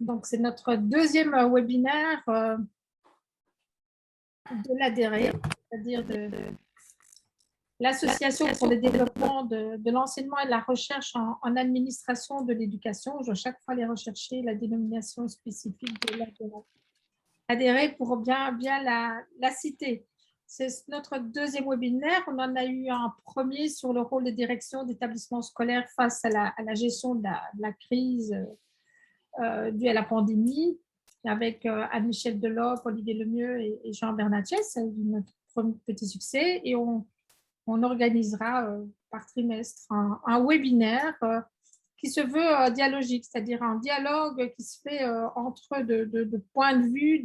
Donc, c'est notre deuxième webinaire de l'ADERE, c'est-à-dire de l'Association pour le développement de l'enseignement et de la recherche en administration de l'éducation. Je dois chaque fois les rechercher, la dénomination spécifique de l'ADERE. ADERE pour bien la citer. C'est notre deuxième webinaire. On en a eu un premier sur le rôle des directions d'établissements scolaires face à la gestion de la crise due à la pandémie, avec Anne-Michel Delop, Olivier Lemieux et Jean Bernatchez. C'est notre premier petit succès. Et on organisera par trimestre un webinaire qui se veut dialogique, c'est-à-dire un dialogue qui se fait entre de points de vue,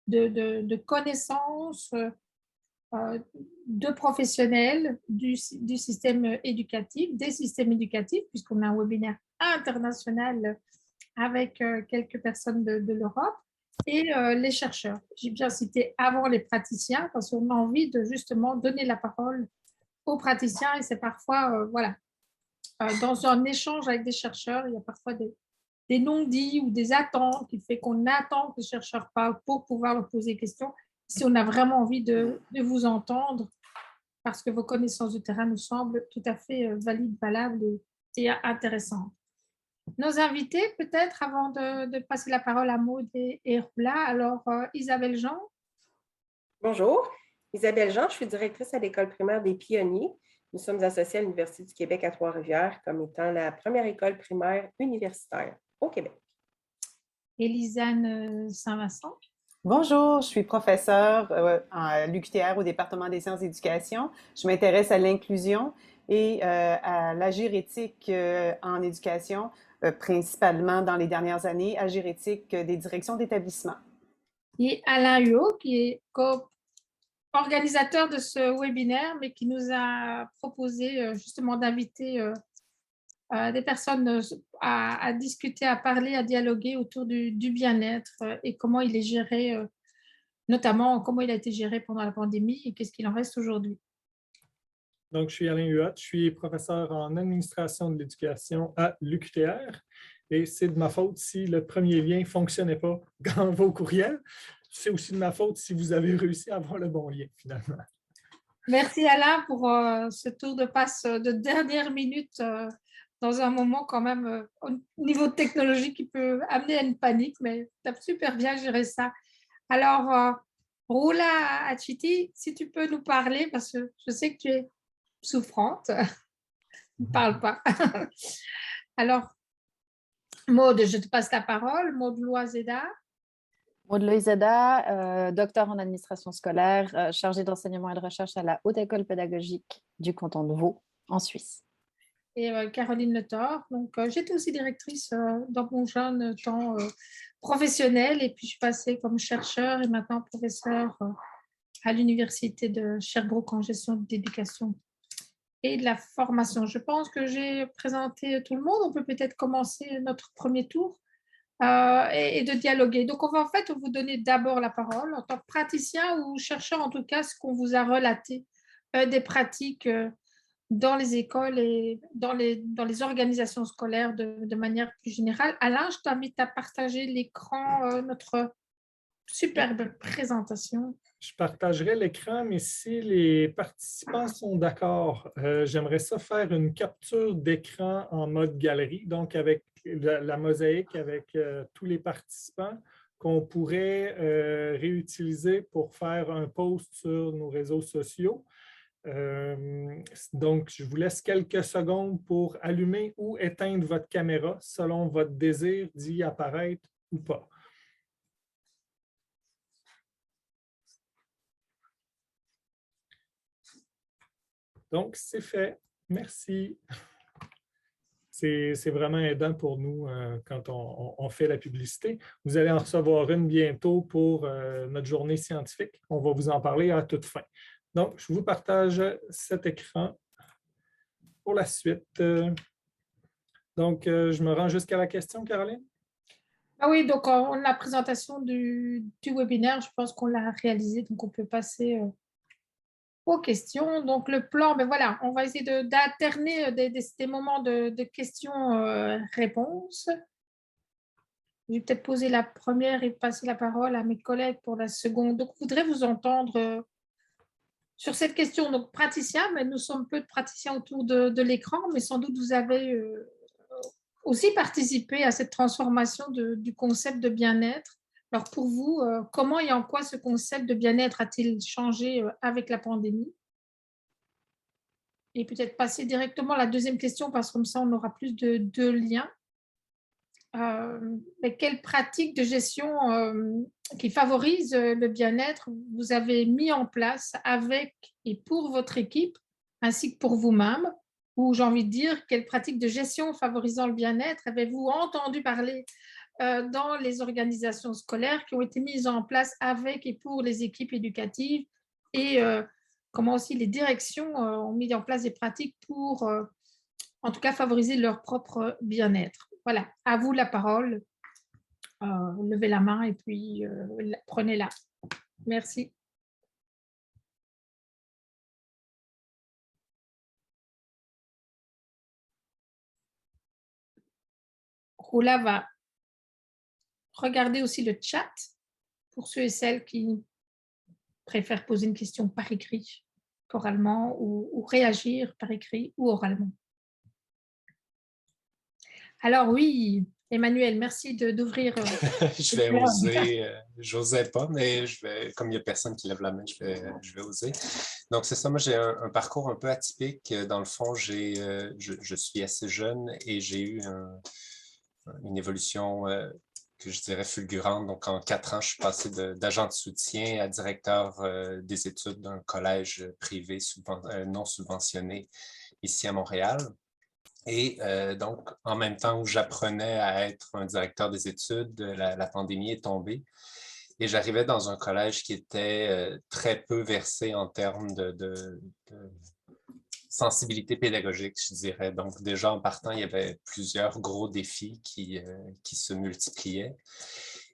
de connaissances, de professionnels du système éducatif, des systèmes éducatifs, puisqu'on a un webinaire international avec quelques personnes de l'Europe, et les chercheurs. J'ai bien cité avant les praticiens, parce qu'on a envie de justement donner la parole aux praticiens, et c'est parfois, voilà, dans un échange avec des chercheurs, il y a parfois des non-dits ou des attentes qui fait qu'on attend que les chercheurs parlent pour pouvoir leur poser des questions. Si on a vraiment envie de vous entendre, parce que vos connaissances du terrain nous semblent tout à fait valides, valables et intéressantes. Nos invités, peut-être, avant de passer la parole à Maud et Roula, alors Isabelle Jean. Bonjour, Isabelle Jean, je suis directrice à l'école primaire des Pionniers. Nous sommes associés à l'Université du Québec à Trois-Rivières comme étant la première école primaire universitaire au Québec. Élisane Saint-Vincent. Bonjour, je suis professeure à l'UQTR au département des sciences d'éducation. Je m'intéresse à l'inclusion et à l'agir éthique en éducation, principalement dans les dernières années, agir éthique des directions d'établissement. Et Alain Huot, qui est organisateur de ce webinaire, mais qui nous a proposé justement d'inviter des personnes à discuter, à parler, à dialoguer autour du bien-être et comment il est géré, notamment comment il a été géré pendant la pandémie et qu'est-ce qu'il en reste aujourd'hui. Donc, je suis Alain Huot, je suis professeur en administration de l'éducation à l'UQTR et c'est de ma faute si le premier lien ne fonctionnait pas dans vos courriels. C'est aussi de ma faute si vous avez réussi à avoir le bon lien, finalement. Merci Alain pour ce tour de passe de dernière minute dans un moment quand même au niveau technologique qui peut amener à une panique, mais tu as super bien géré ça. Alors, Roula Achiti, si tu peux nous parler, parce que je sais que tu es souffrante, ne parle pas. Alors, Maud, je te passe la parole. Maud Loizeda. Maud Loizeda, docteur en administration scolaire, chargée d'enseignement et de recherche à la Haute École pédagogique du canton de Vaud, en Suisse. Et Caroline Le Thor. Donc, j'étais aussi directrice dans mon jeune temps professionnel, et puis je suis passée comme chercheur et maintenant professeure à l'Université de Sherbrooke en gestion d'éducation et de la formation. Je pense que j'ai présenté tout le monde. On peut peut-être commencer notre premier tour et de dialoguer. Donc, on va en fait vous donner d'abord la parole en tant que praticien ou chercheur, en tout cas, ce qu'on vous a relaté des pratiques dans les écoles et dans les organisations scolaires de manière plus générale. Alain, je t'invite à partager l'écran, notre superbe présentation. Je partagerai l'écran, mais si les participants sont d'accord, j'aimerais ça faire une capture d'écran en mode galerie, donc avec la mosaïque avec tous les participants qu'on pourrait réutiliser pour faire un post sur nos réseaux sociaux. Donc, je vous laisse quelques secondes pour allumer ou éteindre votre caméra selon votre désir d'y apparaître ou pas. Donc, c'est fait. Merci. C'est vraiment aidant pour nous quand on fait la publicité. Vous allez en recevoir une bientôt pour notre journée scientifique. On va vous en parler à toute fin. Donc, je vous partage cet écran pour la suite. Donc, je me rends jusqu'à la question, Caroline? Ah oui, donc la présentation du webinaire, je pense qu'on l'a réalisé, donc on peut passer aux questions. Donc, le plan, ben voilà, on va essayer d'alterner des moments de questions-réponses. Je vais peut-être poser la première et passer la parole à mes collègues pour la seconde. Donc, je voudrais vous entendre sur cette question. Donc, praticien, mais nous sommes peu de praticiens autour de l'écran, mais sans doute vous avez aussi participé à cette transformation du concept de bien-être. Alors, pour vous, comment et en quoi ce concept de bien-être a-t-il changé avec la pandémie? Et peut-être passer directement à la deuxième question, parce que comme ça, on aura plus de liens. Mais quelles pratiques de gestion qui favorisent le bien-être vous avez mis en place avec et pour votre équipe, ainsi que pour vous-même? Ou j'ai envie de dire, quelles pratiques de gestion favorisant le bien-être avez-vous entendu parler dans les organisations scolaires qui ont été mises en place avec et pour les équipes éducatives, et comment aussi les directions ont mis en place des pratiques pour, en tout cas, favoriser leur propre bien-être. Voilà, à vous la parole. Levez la main et puis prenez-la. Merci. Roula va regarder aussi le chat pour ceux et celles qui préfèrent poser une question par écrit, oralement, ou réagir par écrit ou oralement. Alors oui, Emmanuel, merci d'ouvrir. Je vais oser, j'osais pas, mais comme il n'y a personne qui lève la main, je vais oser. Donc c'est ça, moi j'ai un parcours un peu atypique. Dans le fond, je suis assez jeune et j'ai eu une évolution que je dirais fulgurante. Donc en 4 ans, je suis passé d'agent de soutien à directeur des études d'un collège privé non subventionné ici à Montréal. Et donc, en même temps où j'apprenais à être un directeur des études, la pandémie est tombée. Et j'arrivais dans un collège qui était très peu versé en termes de sensibilité pédagogique, je dirais. Donc, déjà en partant, il y avait plusieurs gros défis qui se multipliaient.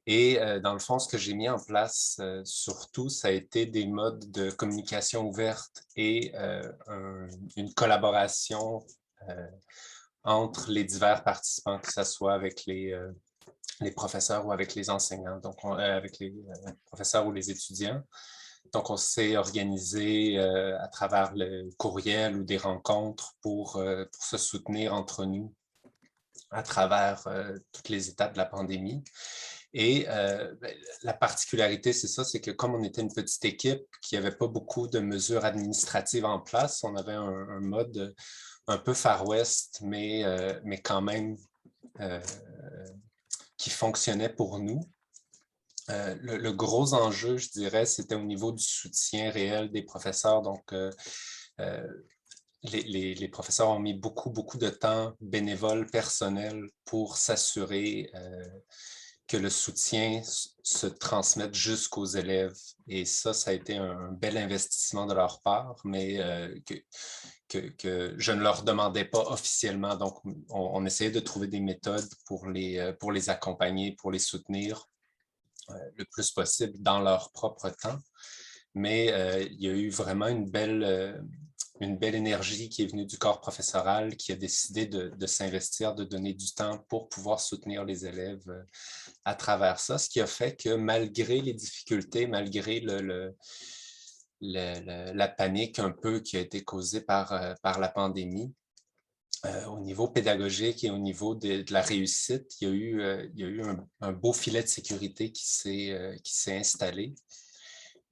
Et dans le fond, ce que j'ai mis en place, surtout, ça a été des modes de communication ouverte et une collaboration entre les divers participants, que ce soit avec les professeurs ou avec les enseignants, donc avec les professeurs ou les étudiants. Donc, on s'est organisé à travers le courriel ou des rencontres pour se soutenir entre nous à travers toutes les étapes de la pandémie. Et la particularité, c'est ça, c'est que comme on était une petite équipe qui n'avait pas beaucoup de mesures administratives en place, on avait un mode un peu Far West, mais quand même qui fonctionnait pour nous. Le gros enjeu, je dirais, c'était au niveau du soutien réel des professeurs. Donc, les professeurs ont mis beaucoup de temps bénévole, personnel, pour s'assurer que le soutien se transmette jusqu'aux élèves. Et ça a été un bel investissement de leur part, mais que je ne leur demandais pas officiellement. Donc, on essayait de trouver des méthodes pour les accompagner, pour les soutenir le plus possible dans leur propre temps. Mais il y a eu vraiment une belle énergie qui est venue du corps professoral qui a décidé de s'investir, de donner du temps pour pouvoir soutenir les élèves à travers ça, ce qui a fait que malgré les difficultés, malgré la panique un peu qui a été causée par la pandémie, au niveau pédagogique et au niveau de la réussite, il y a eu un beau filet de sécurité qui s'est installé.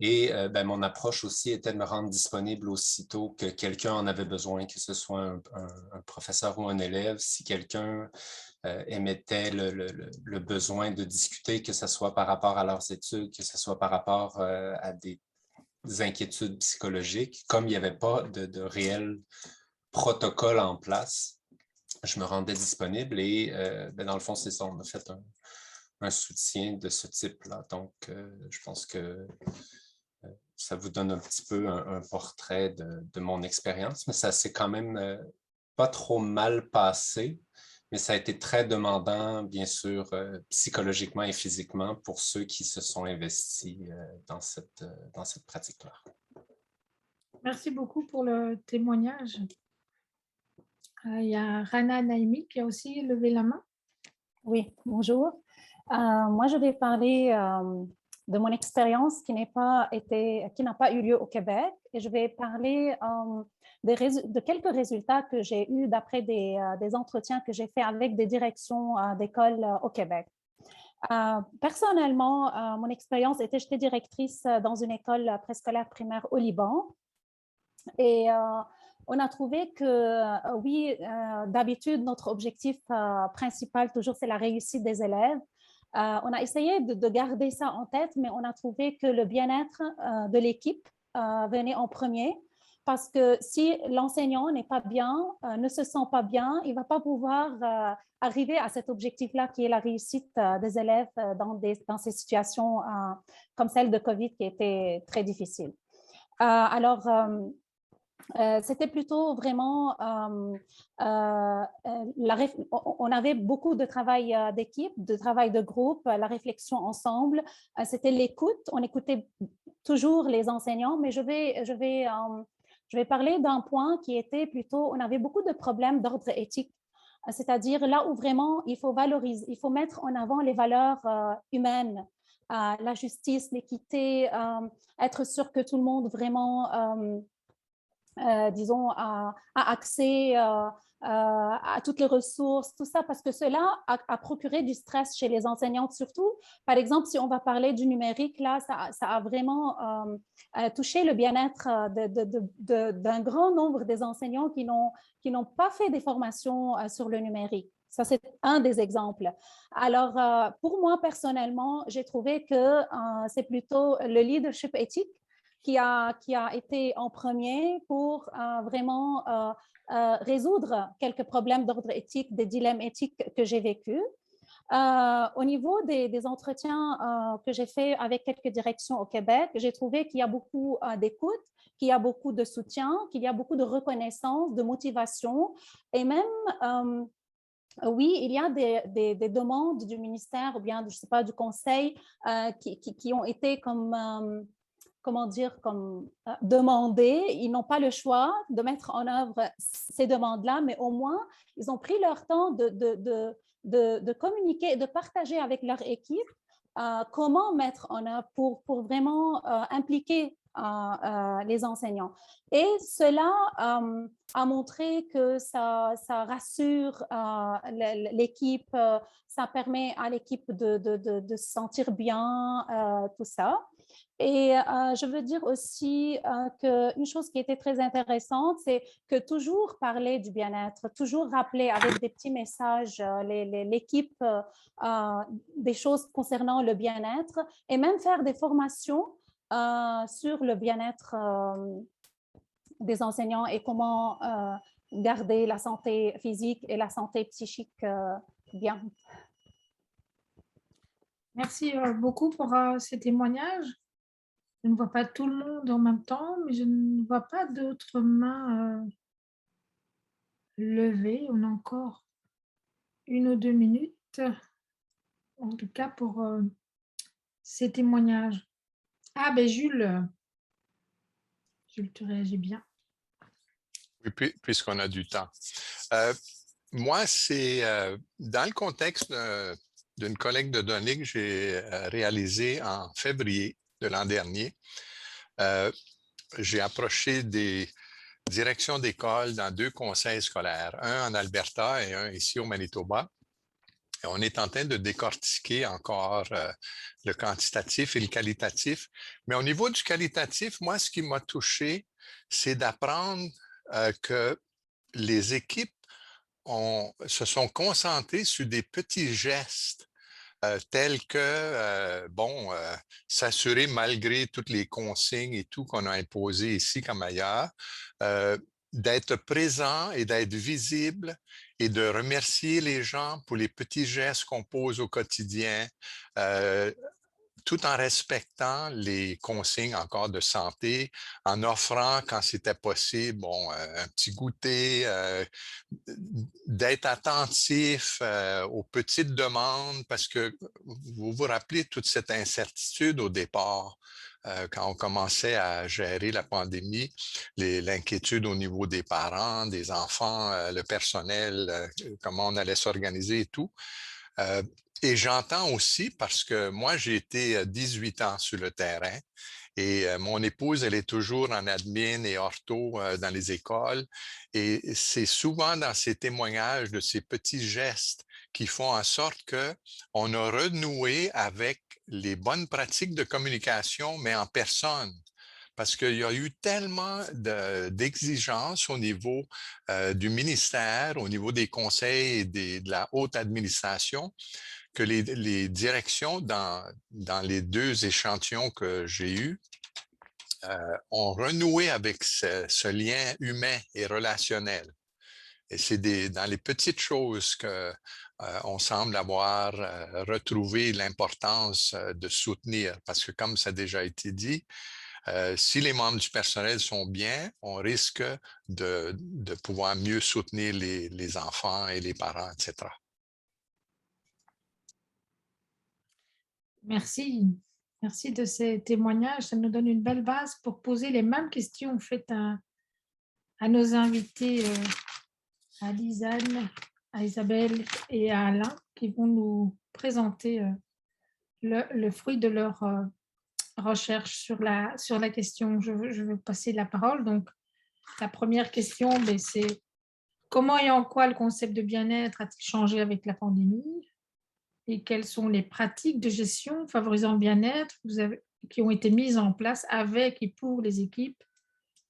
Et mon approche aussi était de me rendre disponible aussitôt que quelqu'un en avait besoin, que ce soit un professeur ou un élève. Si quelqu'un émettait le besoin de discuter, que ce soit par rapport à leurs études, que ce soit par rapport à des inquiétudes psychologiques, comme il n'y avait pas de réel protocole en place, je me rendais disponible et dans le fond, c'est ça, on a fait un soutien de ce type-là. Donc, je pense que ça vous donne un petit peu un portrait de mon expérience, mais ça s'est quand même pas trop mal passé, mais ça a été très demandant, bien sûr, psychologiquement et physiquement pour ceux qui se sont investis dans cette pratique-là. Merci beaucoup pour le témoignage. Il y a Rana Naimi qui a aussi levé la main. Oui, bonjour. Moi, je vais parler de mon expérience qui n'a pas eu lieu au Québec, et je vais parler de quelques résultats que j'ai eus d'après des entretiens que j'ai faits avec des directions d'écoles au Québec. Personnellement, mon expérience était, j'étais directrice dans une école préscolaire primaire au Liban, et on a trouvé que oui, d'habitude, notre objectif principal toujours, c'est la réussite des élèves. On a essayé de garder ça en tête, mais on a trouvé que le bien-être de l'équipe venait en premier, parce que si l'enseignant n'est pas bien, ne se sent pas bien, il ne va pas pouvoir arriver à cet objectif-là qui est la réussite des élèves dans ces situations comme celle de COVID qui était très difficile. Alors, c'était plutôt vraiment, on avait beaucoup de travail d'équipe, de travail de groupe, la réflexion ensemble, c'était l'écoute, on écoutait toujours les enseignants, mais je vais parler d'un point qui était plutôt, on avait beaucoup de problèmes d'ordre éthique, c'est-à-dire là où vraiment il faut valoriser, il faut mettre en avant les valeurs humaines, la justice, l'équité, être sûr que tout le monde vraiment disons, a accès à toutes les ressources, tout ça, parce que cela a procuré du stress chez les enseignantes surtout. Par exemple, si on va parler du numérique, là, ça a vraiment touché le bien-être d'un grand nombre des enseignants qui n'ont pas fait des formations sur le numérique. Ça, c'est un des exemples. Alors, pour moi, personnellement, j'ai trouvé que c'est plutôt le leadership éthique qui a été en premier pour vraiment résoudre quelques problèmes d'ordre éthique, des dilemmes éthiques que j'ai vécus. Au niveau des entretiens que j'ai faits avec quelques directions au Québec, j'ai trouvé qu'il y a beaucoup d'écoute, qu'il y a beaucoup de soutien, qu'il y a beaucoup de reconnaissance, de motivation, et même oui, il y a des demandes du ministère ou bien, je ne sais pas, du conseil qui ont été comme comment dire, comme demander. Ils n'ont pas le choix de mettre en œuvre ces demandes-là, mais au moins, ils ont pris leur temps de communiquer, de partager avec leur équipe comment mettre en œuvre pour vraiment impliquer les enseignants. Et cela a montré que ça rassure l'équipe, ça permet à l'équipe de se sentir bien, tout ça. Et je veux dire aussi qu'une chose qui était très intéressante, c'est que toujours parler du bien-être, toujours rappeler avec des petits messages l'équipe des choses concernant le bien-être, et même faire des formations sur le bien-être des enseignants et comment garder la santé physique et la santé psychique bien. Merci beaucoup pour ces témoignages. Je ne vois pas tout le monde en même temps, mais je ne vois pas d'autres mains levées. On a encore 1 ou 2 minutes, en tout cas pour ces témoignages. Ah, ben Jules, tu réagis bien. Oui, puisqu'on a du temps. Moi, c'est dans le contexte d'une collecte de données que j'ai réalisée en février de l'an dernier. J'ai approché des directions d'école dans 2 conseils scolaires, un en Alberta et un ici au Manitoba. Et on est en train de décortiquer encore le quantitatif et le qualitatif. Mais au niveau du qualitatif, moi, ce qui m'a touché, c'est d'apprendre que les équipes se sont concentrées sur des petits gestes tels que, s'assurer malgré toutes les consignes et tout qu'on a imposées ici comme ailleurs, d'être présent et d'être visible et de remercier les gens pour les petits gestes qu'on pose au quotidien, tout en respectant les consignes encore de santé, en offrant, quand c'était possible, un petit goûter, d'être attentif aux petites demandes, parce que vous vous rappelez toute cette incertitude au départ, quand on commençait à gérer la pandémie, l'inquiétude au niveau des parents, des enfants, le personnel, comment on allait s'organiser et tout. Et j'entends aussi parce que moi, j'ai été 18 ans sur le terrain et mon épouse, elle est toujours en admin et ortho dans les écoles. Et c'est souvent dans ces témoignages de ces petits gestes qui font en sorte qu'on a renoué avec les bonnes pratiques de communication, mais en personne. Parce qu'il y a eu tellement d'exigences au niveau du ministère, au niveau des conseils et de la haute administration, que les directions dans les 2 échantillons que j'ai eus ont renoué avec ce lien humain et relationnel. Et c'est dans les petites choses que on semble avoir retrouvé l'importance de soutenir. Parce que comme ça a déjà été dit, si les membres du personnel sont bien, on risque de pouvoir mieux soutenir les enfants et les parents, etc. Merci. Merci de ces témoignages. Ça nous donne une belle base pour poser les mêmes questions faites à nos invités, à Lisanne, à Isabelle et à Alain, qui vont nous présenter le fruit de leur recherche sur la question. Je veux passer la parole. Donc, la première question, c'est comment et en quoi le concept de bien-être a-t-il changé avec la pandémie? Et quelles sont les pratiques de gestion favorisant le bien-être qui ont été mises en place avec et pour les équipes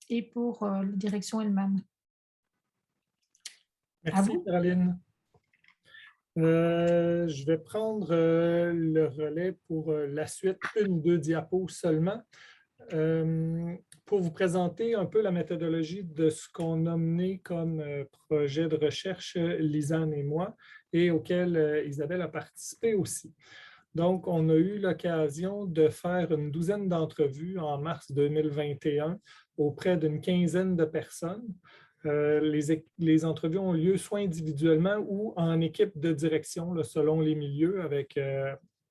et pour les directions elles-mêmes? Merci, Caroline. Je vais prendre le relais pour la suite, 1 ou 2 diapos seulement, pour vous présenter un peu la méthodologie de ce qu'on a mené comme projet de recherche, Lisanne et moi, et auquel Isabelle a participé aussi. Donc, on a eu l'occasion de faire une 12aine d'entrevues en mars 2021 auprès d'une 15aine de personnes. Les entrevues ont lieu soit individuellement ou en équipe de direction, là, selon les milieux, avec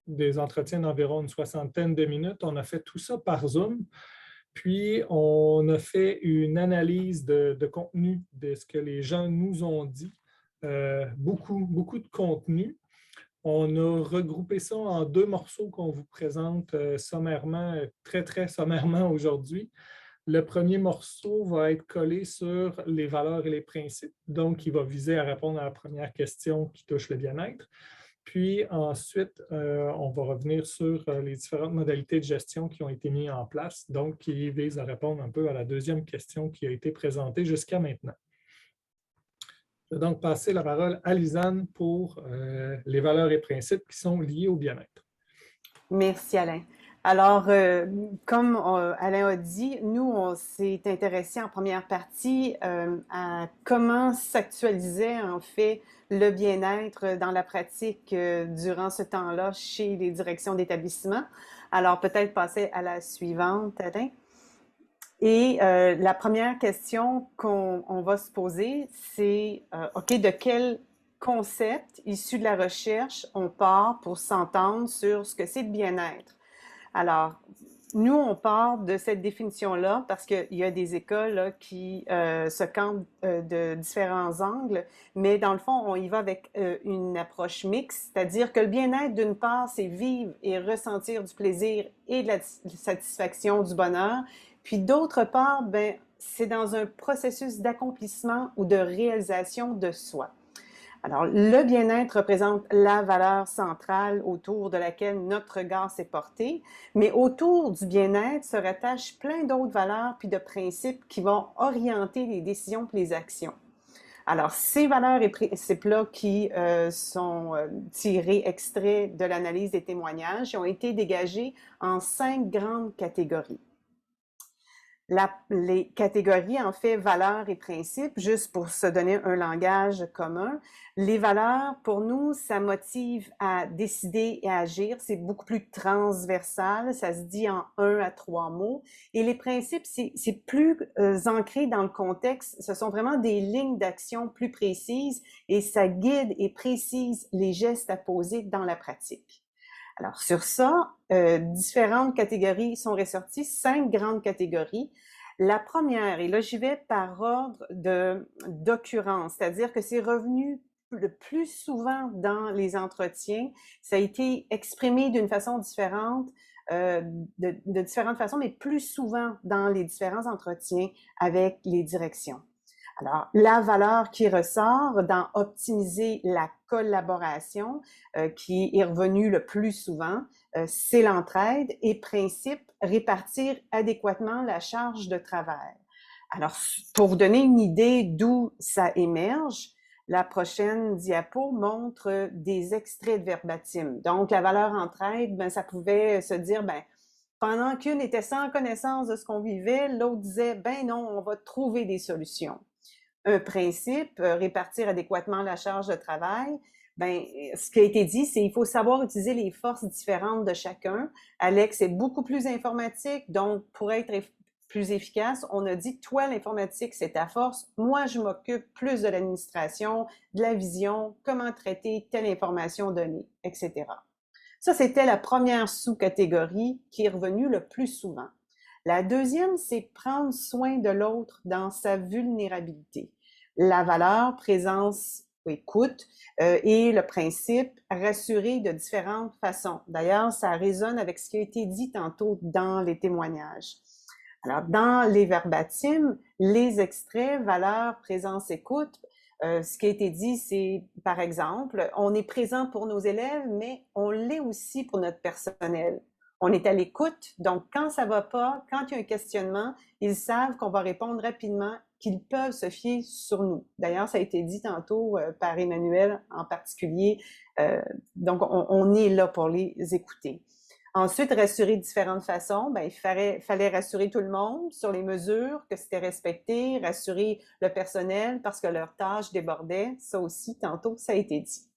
des entretiens d'environ une 60aine de minutes. On a fait tout ça par Zoom. Puis, on a fait une analyse de contenu de ce que les gens nous ont dit. Beaucoup de contenu. On a regroupé ça en 2 morceaux qu'on vous présente sommairement, très sommairement aujourd'hui. Le premier morceau va être collé sur les valeurs et les principes, donc il va viser à répondre à la première question qui touche le bien-être. Puis ensuite, on va revenir sur les différentes modalités de gestion qui ont été mises en place, donc qui visent à répondre un peu à la deuxième question qui a été présentée jusqu'à maintenant. Je vais donc passer la parole à Lisanne pour les valeurs et principes qui sont liés au bien-être. Merci, Alain. Alors, comme Alain a dit, nous, on s'est intéressé en première partie à comment s'actualisait en fait le bien-être dans la pratique durant ce temps-là chez les directions d'établissement. Alors, peut-être passer à la suivante, Alain. Et la première question qu'on va se poser, c'est OK, de quel concept issu de la recherche on part pour s'entendre sur ce que c'est le bien-être? Alors, nous, on part de cette définition-là parce qu'il y a des écoles là, qui se campent de différents angles, mais dans le fond, on y va avec une approche mixte, c'est-à-dire que le bien-être, d'une part, c'est vivre et ressentir du plaisir et de la satisfaction, du bonheur, puis d'autre part, ben, c'est dans un processus d'accomplissement ou de réalisation de soi. Alors, le bien-être représente la valeur centrale autour de laquelle notre regard s'est porté, mais autour du bien-être se rattachent plein d'autres valeurs puis de principes qui vont orienter les décisions et les actions. Alors, ces valeurs et principes-là qui sont tirés extraits de l'analyse des témoignages ont été dégagés en 5 grandes catégories. Les catégories, en fait, valeurs et principes, juste pour se donner un langage commun. Les valeurs, pour nous, ça motive à décider et à agir. C'est beaucoup plus transversal. Ça se dit en 1 à 3 mots. Et les principes, c'est plus ancré dans le contexte. Ce sont vraiment des lignes d'action plus précises et ça guide et précise les gestes à poser dans la pratique. Alors, sur ça, différentes catégories sont ressorties, 5 grandes catégories. La première, et là, j'y vais par ordre d'occurrence, c'est-à-dire que c'est revenu le plus souvent dans les entretiens. Ça a été exprimé d'une façon différente, de différentes façons, mais plus souvent dans les différents entretiens avec les directions. Alors, la valeur qui ressort dans optimiser la collaboration, qui est revenue le plus souvent, c'est l'entraide et principe répartir adéquatement la charge de travail. Alors, pour vous donner une idée d'où ça émerge, la prochaine diapo montre des extraits de verbatim. Donc, la valeur entraide, ben, ça pouvait se dire, ben, pendant qu'une était sans connaissance de ce qu'on vivait, l'autre disait, ben non, on va trouver des solutions. Un principe, répartir adéquatement la charge de travail, ben, ce qui a été dit, c'est qu'il faut savoir utiliser les forces différentes de chacun. Alex est beaucoup plus informatique, donc pour être plus efficace, on a dit, toi, l'informatique, c'est ta force. Moi, je m'occupe plus de l'administration, de la vision, comment traiter telle information donnée, etc. Ça, c'était la première sous-catégorie qui est revenue le plus souvent. La deuxième, c'est prendre soin de l'autre dans sa vulnérabilité. La valeur, présence, écoute, et le principe, rassurer de différentes façons. D'ailleurs, ça résonne avec ce qui a été dit tantôt dans les témoignages. Alors, dans les verbatims, les extraits, valeur, présence, écoute, ce qui a été dit, c'est, par exemple, on est présent pour nos élèves, mais on l'est aussi pour notre personnel. On est à l'écoute, donc quand ça va pas, quand il y a un questionnement, ils savent qu'on va répondre rapidement, qu'ils peuvent se fier sur nous. D'ailleurs, ça a été dit tantôt par Emmanuel en particulier, donc on est là pour les écouter. Ensuite, rassurer de différentes façons, ben, il fallait rassurer tout le monde sur les mesures, que c'était respecté, rassurer le personnel parce que leurs tâches débordaient, ça aussi, tantôt, ça a été dit.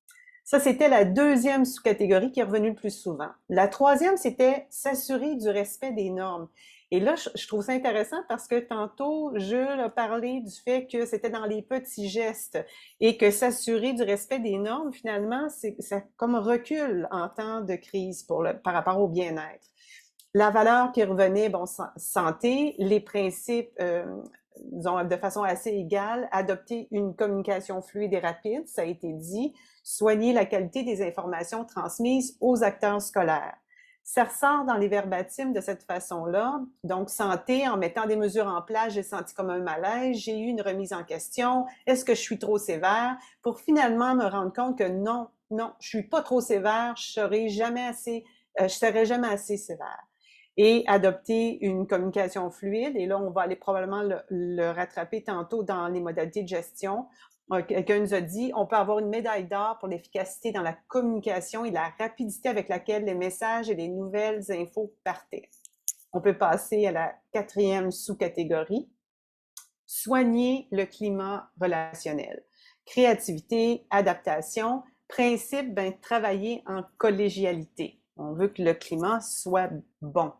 Ça, c'était la deuxième sous-catégorie qui est revenue le plus souvent. La troisième, c'était s'assurer du respect des normes. Et là, je trouve ça intéressant parce que tantôt, Jules a parlé du fait que c'était dans les petits gestes et que s'assurer du respect des normes, finalement, ça comme recule en temps de crise par rapport au bien-être. La valeur qui revenait, bon, santé, les principes, disons, de façon assez égale, adopter une communication fluide et rapide, ça a été dit, soigner la qualité des informations transmises aux acteurs scolaires. Ça ressort dans les verbatims de cette façon-là. Donc, santé, en mettant des mesures en place, j'ai senti comme un malaise, j'ai eu une remise en question, est-ce que je suis trop sévère? Pour finalement me rendre compte que non, je suis pas trop sévère, je serai jamais assez sévère. Et adopter une communication fluide, et là, on va aller probablement le rattraper tantôt dans les modalités de gestion. Quelqu'un nous a dit, on peut avoir une médaille d'or pour l'efficacité dans la communication et la rapidité avec laquelle les messages et les nouvelles infos partaient. On peut passer à la quatrième sous-catégorie, soigner le climat relationnel. Créativité, adaptation, principe, ben, travailler en collégialité. On veut que le climat soit bon.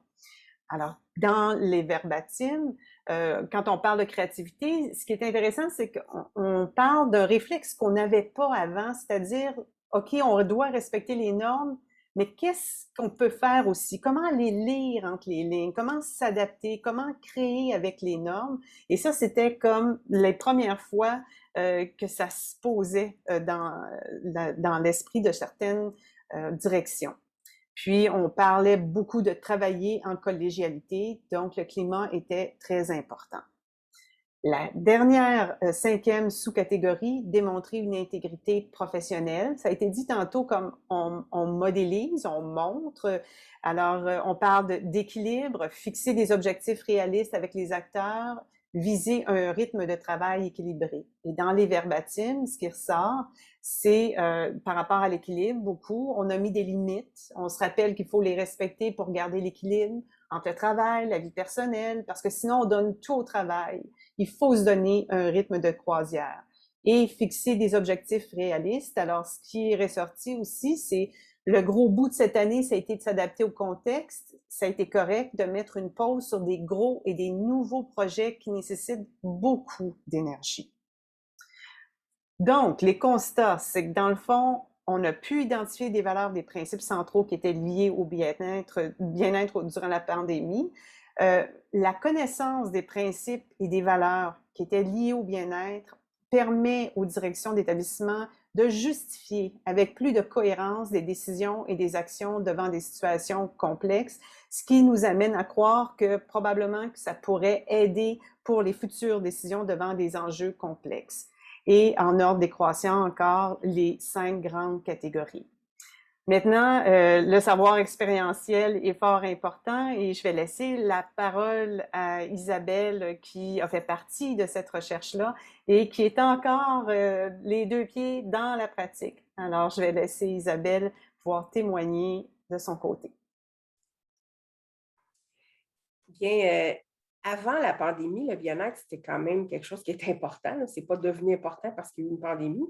Alors, dans les verbatims, quand on parle de créativité, ce qui est intéressant, c'est qu'on parle d'un réflexe qu'on n'avait pas avant, c'est-à-dire, OK, on doit respecter les normes, mais qu'est-ce qu'on peut faire aussi? Comment les lire entre les lignes? Comment s'adapter? Comment créer avec les normes? Et ça, c'était comme les premières fois que ça se posait dans l'esprit de certaines directions. Puis, on parlait beaucoup de travailler en collégialité, donc le climat était très important. La dernière, cinquième sous-catégorie, démontrer une intégrité professionnelle. Ça a été dit tantôt comme on modélise, on montre. Alors, on parle d'équilibre, fixer des objectifs réalistes avec les acteurs, viser un rythme de travail équilibré. Et dans les verbatims, ce qui ressort, c'est par rapport à l'équilibre, beaucoup, on a mis des limites. On se rappelle qu'il faut les respecter pour garder l'équilibre entre le travail, la vie personnelle, parce que sinon, on donne tout au travail. Il faut se donner un rythme de croisière et fixer des objectifs réalistes. Alors, ce qui est ressorti aussi, c'est le gros bout de cette année, ça a été de s'adapter au contexte. Ça a été correct de mettre une pause sur des gros et des nouveaux projets qui nécessitent beaucoup d'énergie. Donc, les constats, c'est que dans le fond, on a pu identifier des valeurs, des principes centraux qui étaient liés au bien-être durant la pandémie. La connaissance des principes et des valeurs qui étaient liés au bien-être permet aux directions d'établissement de justifier avec plus de cohérence des décisions et des actions devant des situations complexes, ce qui nous amène à croire que probablement que ça pourrait aider pour les futures décisions devant des enjeux complexes. Et en ordre décroissant encore, les 5 grandes catégories. Maintenant, le savoir expérientiel est fort important et je vais laisser la parole à Isabelle qui a fait partie de cette recherche-là et qui est encore les 2 pieds dans la pratique. Alors, je vais laisser Isabelle pouvoir témoigner de son côté. Bien, avant la pandémie, le bien-être, c'était quand même quelque chose qui est important. Ce n'est pas devenu important parce qu'il y a eu une pandémie,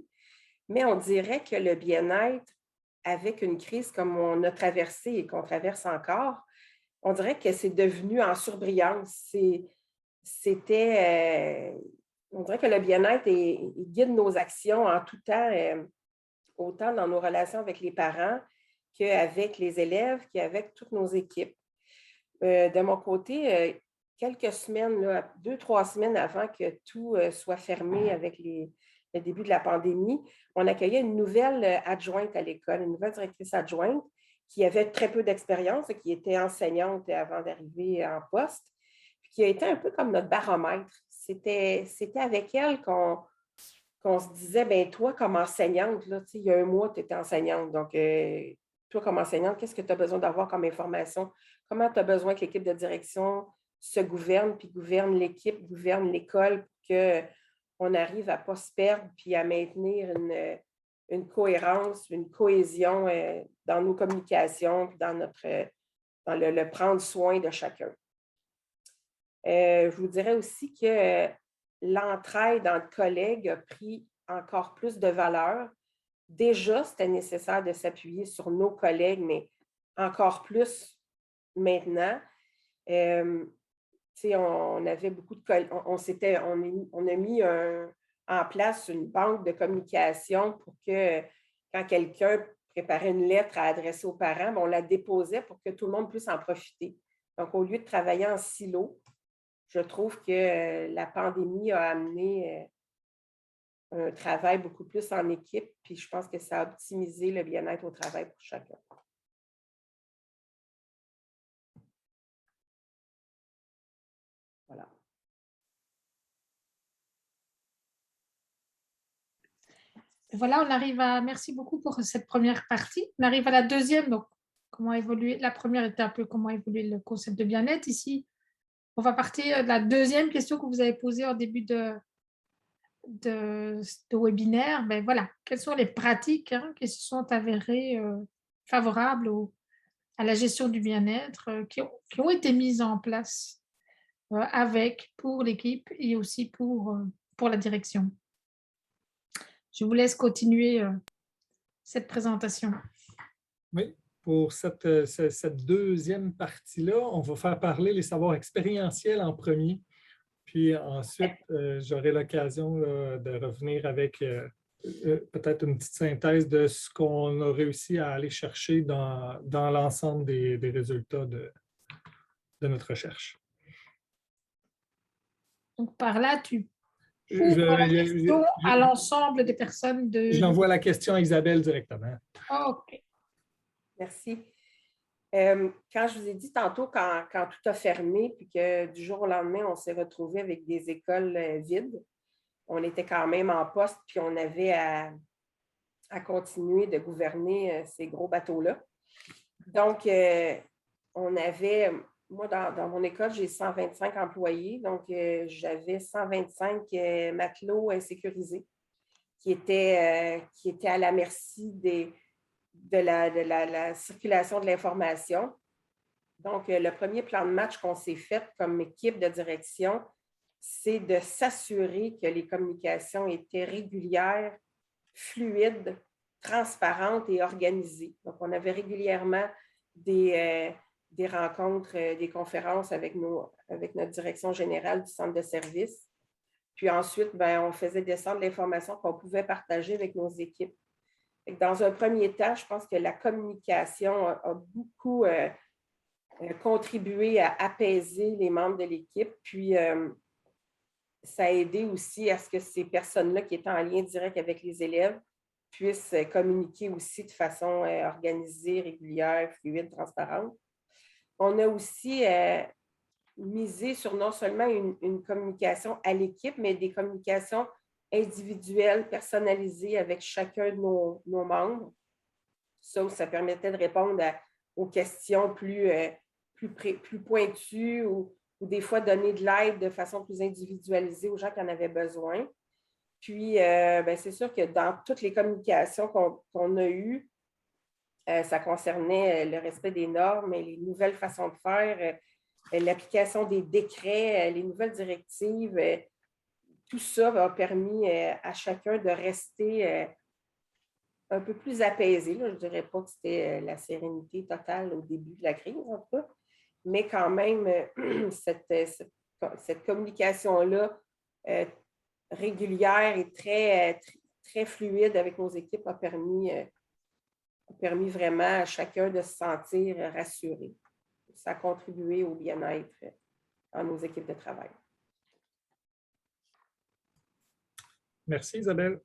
mais on dirait que le bien-être, avec une crise comme on a traversé et qu'on traverse encore, on dirait que c'est devenu en surbrillance. On dirait que le bien-être guide nos actions en tout temps, autant dans nos relations avec les parents qu'avec les élèves, qu'avec toutes nos équipes. De mon côté, quelques semaines, 2-3 semaines avant que tout soit fermé avec le début de la pandémie, on accueillait une nouvelle adjointe à l'école, une nouvelle directrice adjointe qui avait très peu d'expérience, qui était enseignante avant d'arriver en poste, puis qui a été un peu comme notre baromètre. C'était avec elle qu'on se disait, bien, toi, comme enseignante, là, il y a un mois, tu étais enseignante, donc toi, comme enseignante, qu'est-ce que tu as besoin d'avoir comme information? Comment tu as besoin que l'équipe de direction se gouverne, puis gouverne l'équipe, gouverne l'école pour qu'on arrive à ne pas se perdre, puis à maintenir une cohérence, une cohésion dans nos communications, puis dans le prendre soin de chacun. Je vous dirais aussi que l'entraide entre collègues a pris encore plus de valeur. Déjà, c'était nécessaire de s'appuyer sur nos collègues, mais encore plus maintenant. On avait beaucoup de collègues. On a mis en place une banque de communication pour que quand quelqu'un préparait une lettre à adresser aux parents, on la déposait pour que tout le monde puisse en profiter. Donc, au lieu de travailler en silo, je trouve que la pandémie a amené un travail beaucoup plus en équipe, puis je pense que ça a optimisé le bien-être au travail pour chacun. Voilà. Voilà, on arrive à... Merci beaucoup pour cette première partie. On arrive à la deuxième, donc comment évoluer. La première était un peu comment évoluer le concept de bien-être. Ici, on va partir de la deuxième question que vous avez posée en début de webinaire. Ben voilà, quelles sont les pratiques qui se sont avérées favorables à la gestion du bien-être, qui ont été mises en place pour l'équipe et aussi pour la direction. Je vous laisse continuer cette présentation. Oui, pour cette deuxième partie-là, on va faire parler les savoirs expérientiels en premier. Puis ensuite, j'aurai l'occasion de revenir avec peut-être une petite synthèse de ce qu'on a réussi à aller chercher dans l'ensemble des résultats de notre recherche. Donc, par là, tu ouvres la question à l'ensemble des personnes de... J'envoie la question à Isabelle directement. OK. Merci. Quand je vous ai dit tantôt, quand tout a fermé, puis que du jour au lendemain, on s'est retrouvé avec des écoles vides, on était quand même en poste, puis on avait à continuer de gouverner ces gros bateaux-là. Donc, on avait, moi, dans mon école, j'ai 125 employés, donc j'avais 125 matelots insécurisés qui étaient à la merci de la circulation de l'information. Donc, le premier plan de match qu'on s'est fait comme équipe de direction, c'est de s'assurer que les communications étaient régulières, fluides, transparentes et organisées. Donc, on avait régulièrement des rencontres, des conférences avec notre direction générale du centre de service. Puis ensuite, on faisait descendre l'information qu'on pouvait partager avec nos équipes. Dans un premier temps, je pense que la communication a beaucoup contribué à apaiser les membres de l'équipe. Puis, ça a aidé aussi à ce que ces personnes-là qui étaient en lien direct avec les élèves puissent communiquer aussi de façon organisée, régulière, fluide, transparente. On a aussi misé sur non seulement une communication à l'équipe, mais des communications individuelles, personnalisées avec chacun de nos membres. Ça permettait de répondre aux questions plus pointues ou des fois donner de l'aide de façon plus individualisée aux gens qui en avaient besoin. Puis, c'est sûr que dans toutes les communications qu'on a eues, ça concernait le respect des normes, les nouvelles façons de faire, l'application des décrets, les nouvelles directives. Tout ça a permis à chacun de rester un peu plus apaisé. Là. Je ne dirais pas que c'était la sérénité totale au début de la crise, en tout cas, mais quand même, cette communication-là régulière et très fluide avec nos équipes a permis vraiment à chacun de se sentir rassuré. Ça a contribué au bien-être dans nos équipes de travail. Merci Isabelle.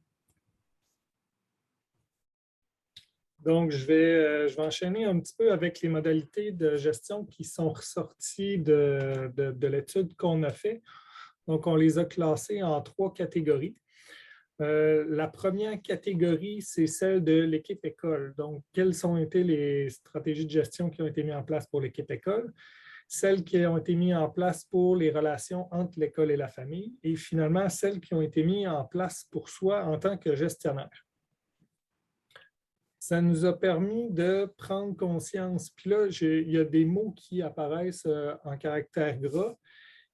Donc, je vais enchaîner un petit peu avec les modalités de gestion qui sont ressorties de l'étude qu'on a faite. Donc, on les a classées en 3 catégories. La première catégorie, c'est celle de l'équipe école. Donc, quelles ont été les stratégies de gestion qui ont été mises en place pour l'équipe école? Celles qui ont été mises en place pour les relations entre l'école et la famille, et finalement, celles qui ont été mises en place pour soi en tant que gestionnaire. Ça nous a permis de prendre conscience. Puis là, il y a des mots qui apparaissent en caractère gras,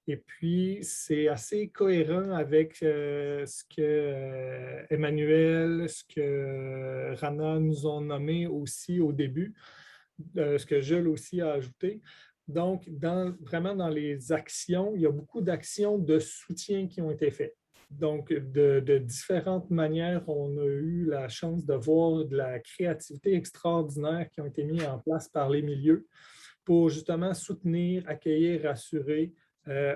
et puis c'est assez cohérent avec ce que Emmanuel, ce que Rana nous ont nommé aussi au début, ce que Jules aussi a ajouté. Donc, vraiment dans les actions, il y a beaucoup d'actions de soutien qui ont été faites. Donc, de différentes manières, on a eu la chance de voir de la créativité extraordinaire qui ont été mises en place par les milieux pour justement soutenir, accueillir, rassurer,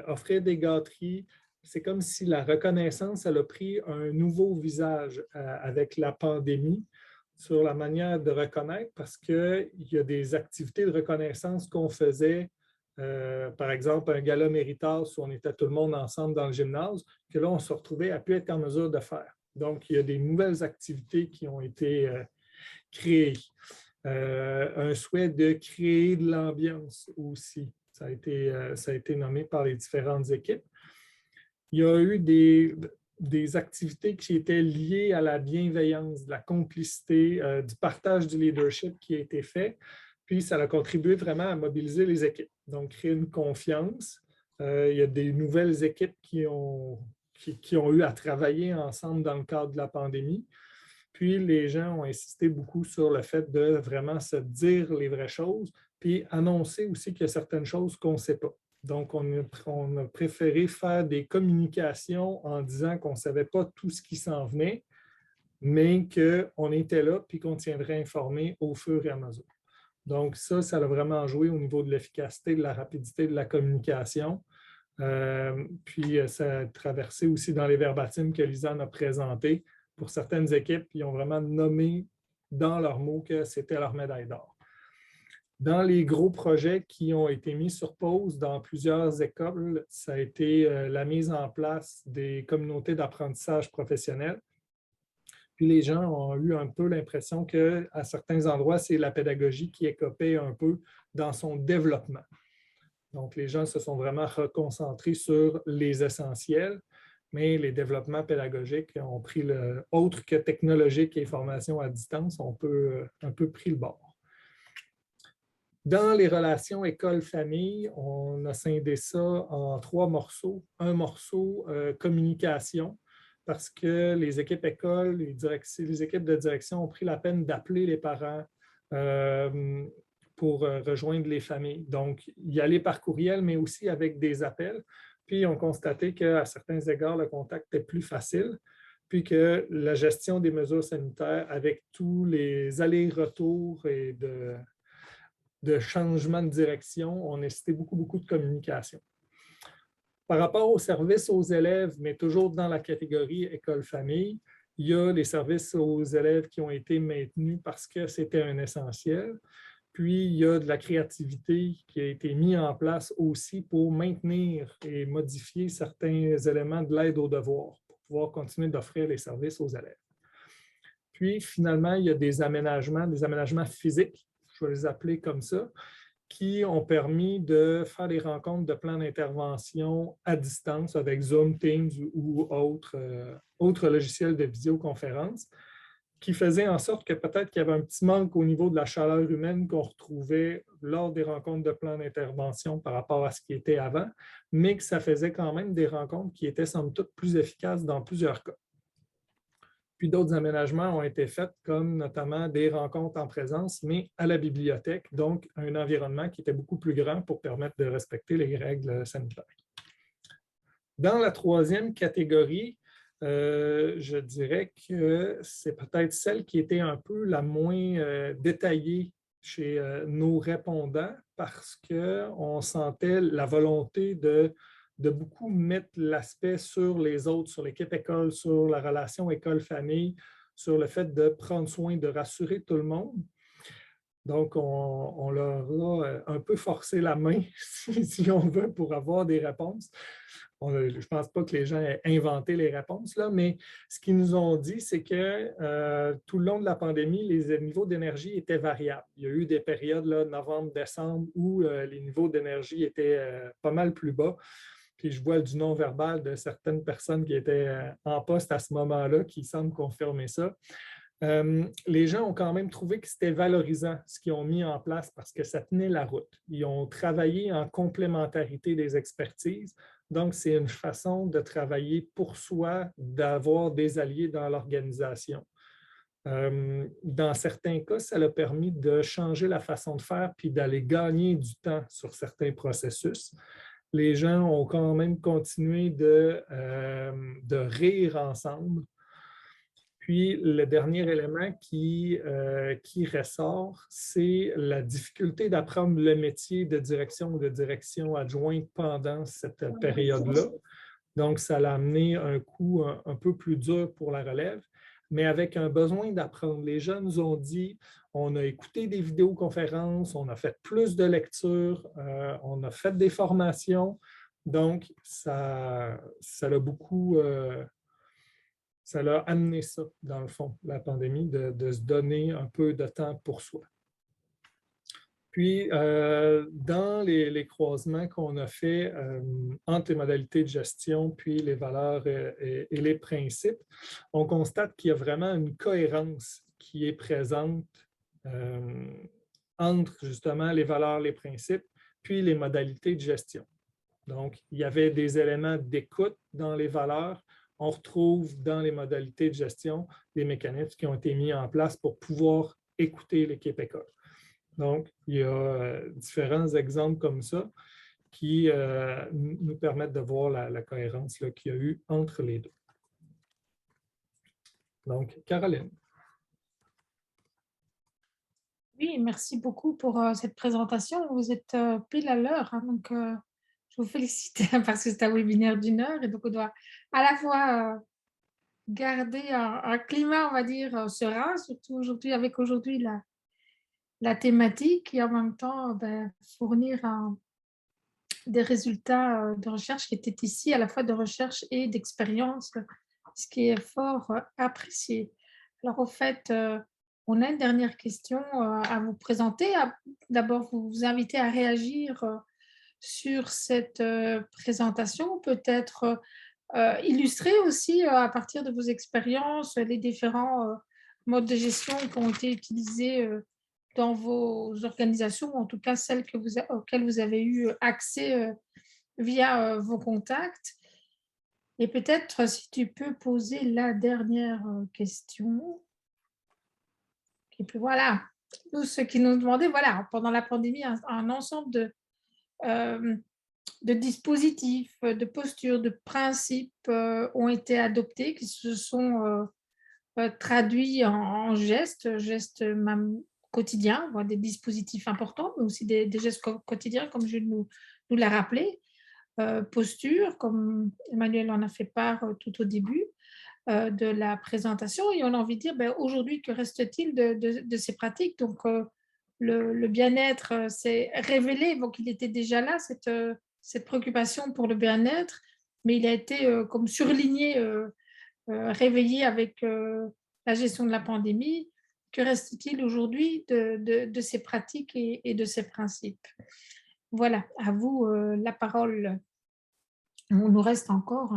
offrir des gâteries. C'est comme si la reconnaissance, elle a pris un nouveau visage avec la pandémie sur la manière de reconnaître, parce qu'il y a des activités de reconnaissance qu'on faisait, par exemple un gala Méritas où on était tout le monde ensemble dans le gymnase, que là on se retrouvait à plus être en mesure de faire. Donc, il y a des nouvelles activités qui ont été créées. Un souhait de créer de l'ambiance aussi. Ça a été nommé par les différentes équipes. Il y a eu des activités qui étaient liées à la bienveillance, de la complicité, du partage du leadership qui a été fait. Puis, ça a contribué vraiment à mobiliser les équipes. Donc, créer une confiance. Il y a des nouvelles équipes qui ont eu à travailler ensemble dans le cadre de la pandémie. Puis, les gens ont insisté beaucoup sur le fait de vraiment se dire les vraies choses, puis annoncer aussi qu'il y a certaines choses qu'on ne sait pas. Donc, on a préféré faire des communications en disant qu'on ne savait pas tout ce qui s'en venait, mais qu'on était là puis qu'on tiendrait informé au fur et à mesure. Donc, ça a vraiment joué au niveau de l'efficacité, de la rapidité de la communication. Puis, ça a traversé aussi dans les verbatims que Lisanne a présentés. Pour certaines équipes, ils ont vraiment nommé dans leurs mots que c'était leur médaille d'or. Dans les gros projets qui ont été mis sur pause dans plusieurs écoles, ça a été la mise en place des communautés d'apprentissage professionnel. Puis les gens ont eu un peu l'impression qu'à certains endroits, c'est la pédagogie qui écopait un peu dans son développement. Donc, les gens se sont vraiment reconcentrés sur les essentiels, mais les développements pédagogiques ont pris autre que technologique et formation à distance, ont un peu pris le bord. Dans les relations école-famille, on a scindé ça en 3 morceaux. Un morceau communication, parce que les équipes écoles, les équipes de direction ont pris la peine d'appeler les parents pour rejoindre les familles. Donc, y aller par courriel, mais aussi avec des appels. Puis, ils ont constaté qu'à certains égards, le contact est plus facile, puis que la gestion des mesures sanitaires avec tous les allers-retours et de changement de direction, on a nécessité beaucoup de communication. Par rapport au service aux élèves, mais toujours dans la catégorie école-famille, Il y a les services aux élèves qui ont été maintenus parce que c'était un essentiel. Puis, il y a de la créativité qui a été mise en place aussi pour maintenir et modifier certains éléments de l'aide aux devoirs pour pouvoir continuer d'offrir les services aux élèves. Puis, finalement, il y a des aménagements physiques, je vais les appeler comme ça, qui ont permis de faire des rencontres de plans d'intervention à distance avec Zoom, Teams ou autres logiciels de visioconférence, qui faisaient en sorte que peut-être qu'il y avait un petit manque au niveau de la chaleur humaine qu'on retrouvait lors des rencontres de plans d'intervention par rapport à ce qui était avant, mais que ça faisait quand même des rencontres qui étaient somme toute plus efficaces dans plusieurs cas. Puis d'autres aménagements ont été faits, comme notamment des rencontres en présence, mais à la bibliothèque, donc un environnement qui était beaucoup plus grand pour permettre de respecter les règles sanitaires. Dans la troisième catégorie, je dirais que c'est peut-être celle qui était un peu la moins détaillée chez nos répondants parce qu'on sentait la volonté de beaucoup mettre l'aspect sur les autres, sur l'équipe école, sur la relation école-famille, sur le fait de prendre soin, de rassurer tout le monde. Donc, on leur a un peu forcé la main, si on veut, pour avoir des réponses. Je ne pense pas que les gens aient inventé les réponses, là, mais ce qu'ils nous ont dit, c'est que tout le long de la pandémie, les niveaux d'énergie étaient variables. Il y a eu des périodes, là, novembre, décembre, où les niveaux d'énergie étaient pas mal plus bas. Puis je vois du non-verbal de certaines personnes qui étaient en poste à ce moment-là qui semblent confirmer ça. Les gens ont quand même trouvé que c'était valorisant ce qu'ils ont mis en place parce que ça tenait la route. Ils ont travaillé en complémentarité des expertises. Donc, c'est une façon de travailler pour soi, d'avoir des alliés dans l'organisation. Dans certains cas, ça a permis de changer la façon de faire puis d'aller gagner du temps sur certains processus. Les gens ont quand même continué de rire ensemble. Puis, le dernier élément qui ressort, c'est la difficulté d'apprendre le métier de direction ou de direction adjointe pendant cette période-là. Donc, ça l'a amené un coup un peu plus dur pour la relève, mais avec un besoin d'apprendre. Les jeunes nous ont dit, on a écouté des vidéoconférences, on a fait plus de lectures, on a fait des formations. Donc, ça l'a beaucoup... ça l'a amené ça, dans le fond, la pandémie, de se donner un peu de temps pour soi. Puis, dans les croisements qu'on a faits entre les modalités de gestion, puis les valeurs et les principes, on constate qu'il y a vraiment une cohérence qui est présente entre justement les valeurs, les principes, puis les modalités de gestion. Donc, il y avait des éléments d'écoute dans les valeurs. On retrouve dans les modalités de gestion des mécanismes qui ont été mis en place pour pouvoir écouter l'équipe école. Donc, il y a différents exemples comme ça qui nous permettent de voir la cohérence qu'il y a eu entre les deux. Donc, Caroline. Oui, merci beaucoup pour cette présentation. Vous êtes pile à l'heure, hein, donc je vous félicite parce que c'est un webinaire d'1 heure et donc on doit à la fois garder un climat, on va dire, serein, surtout aujourd'hui avec la thématique et en même temps fournir des résultats de recherche qui étaient ici à la fois de recherche et d'expérience, ce qui est fort apprécié. Alors au fait, on a une dernière question à vous présenter. D'abord, vous inviter à réagir sur cette présentation, peut-être illustrer aussi à partir de vos expériences les différents modes de gestion qui ont été utilisés dans vos organisations, ou en tout cas celles auxquelles vous avez eu accès via vos contacts. Et peut-être si tu peux poser la dernière question. Et puis voilà, tous ceux qui nous demandaient, voilà, pendant la pandémie, un ensemble de dispositifs, de postures, de principes ont été adoptés, qui se sont traduits en gestes même quotidiens, des dispositifs importants, mais aussi des gestes quotidiens, comme je nous l'ai rappelé. Posture, comme Emmanuel en a fait part tout au début. de la présentation. Et on a envie de dire, ben, aujourd'hui, que reste-t-il de ces pratiques? Donc, le bien-être s'est révélé, donc il était déjà là, cette préoccupation pour le bien-être, mais il a été comme surligné, réveillé avec la gestion de la pandémie. Que reste-t-il aujourd'hui de ces pratiques et de ces principes? Voilà, à vous la parole. Il nous reste encore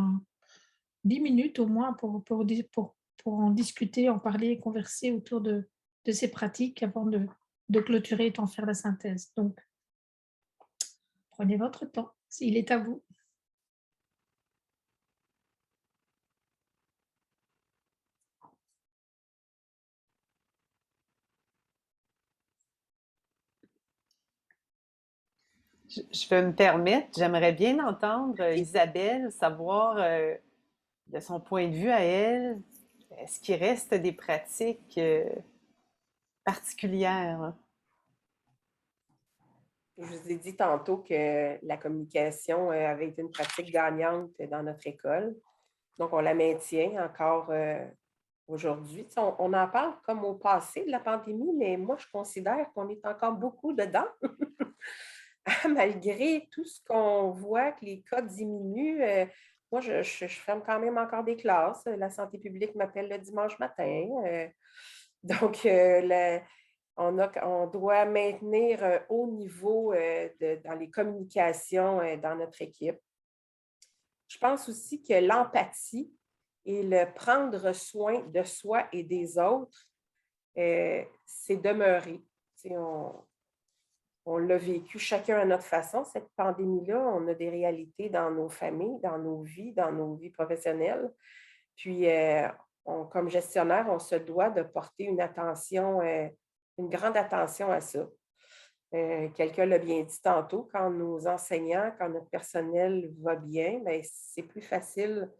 10 minutes au moins pour en discuter, en parler, converser autour de ces pratiques avant de clôturer et d'en faire la synthèse. Donc, prenez votre temps, il est à vous. Je vais me permettre, j'aimerais bien entendre Isabelle, savoir de son point de vue à elle, est-ce qu'il reste des pratiques particulières? Je vous ai dit tantôt que la communication avait été une pratique gagnante dans notre école. Donc, on la maintient encore aujourd'hui. On en parle comme au passé de la pandémie, mais moi, je considère qu'on est encore beaucoup dedans. Malgré tout ce qu'on voit, que les cas diminuent, moi, je ferme quand même encore des classes. La santé publique m'appelle le dimanche matin. Donc, on doit maintenir un haut niveau dans les communications dans notre équipe. Je pense aussi que l'empathie et le prendre soin de soi et des autres, c'est demeuré. On l'a vécu chacun à notre façon, cette pandémie-là. On a des réalités dans nos familles, dans nos vies professionnelles. Puis, comme gestionnaire, on se doit de porter une grande attention à ça. Quelqu'un l'a bien dit tantôt, quand nos enseignants, quand notre personnel va bien, bien, c'est plus facile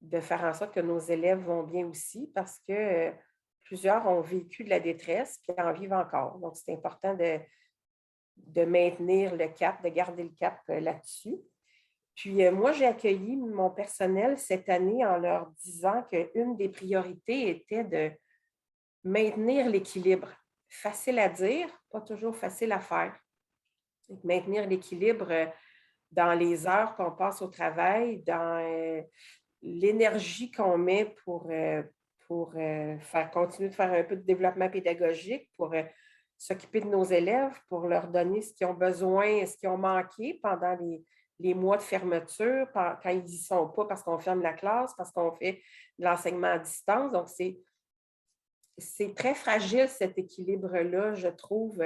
de faire en sorte que nos élèves vont bien aussi parce que plusieurs ont vécu de la détresse et en vivent encore. Donc, c'est important de maintenir le cap, de garder le cap là-dessus. Puis, moi, j'ai accueilli mon personnel cette année en leur disant qu'une des priorités était de maintenir l'équilibre. Facile à dire, pas toujours facile à faire. Maintenir l'équilibre dans les heures qu'on passe au travail, dans l'énergie qu'on met pour continuer de faire un peu de développement pédagogique, pour s'occuper de nos élèves, pour leur donner ce qu'ils ont besoin, ce qu'ils ont manqué pendant les mois de fermeture, quand ils n'y sont pas parce qu'on ferme la classe, parce qu'on fait de l'enseignement à distance. Donc, c'est très fragile, cet équilibre-là, je trouve.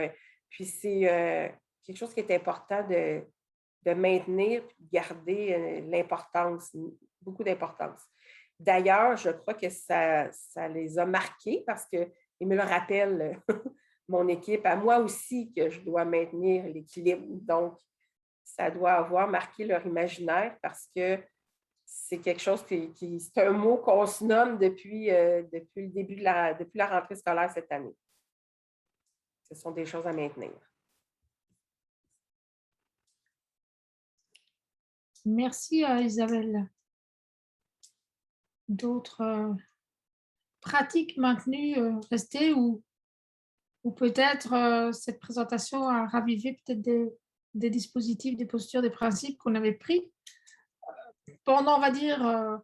Puis, c'est quelque chose qui est important de maintenir, de garder l'importance, beaucoup d'importance. D'ailleurs, je crois que ça les a marqués parce qu'ils me le rappellent, mon équipe, à moi aussi, que je dois maintenir l'équilibre. Donc, ça doit avoir marqué leur imaginaire parce que c'est quelque chose c'est un mot qu'on se nomme depuis le début depuis la rentrée scolaire cette année. Ce sont des choses à maintenir. Merci Isabelle. D'autres pratiques maintenues, restées ou peut-être cette présentation a ravivé peut-être des dispositifs, des postures, des principes qu'on avait pris pendant, on va dire,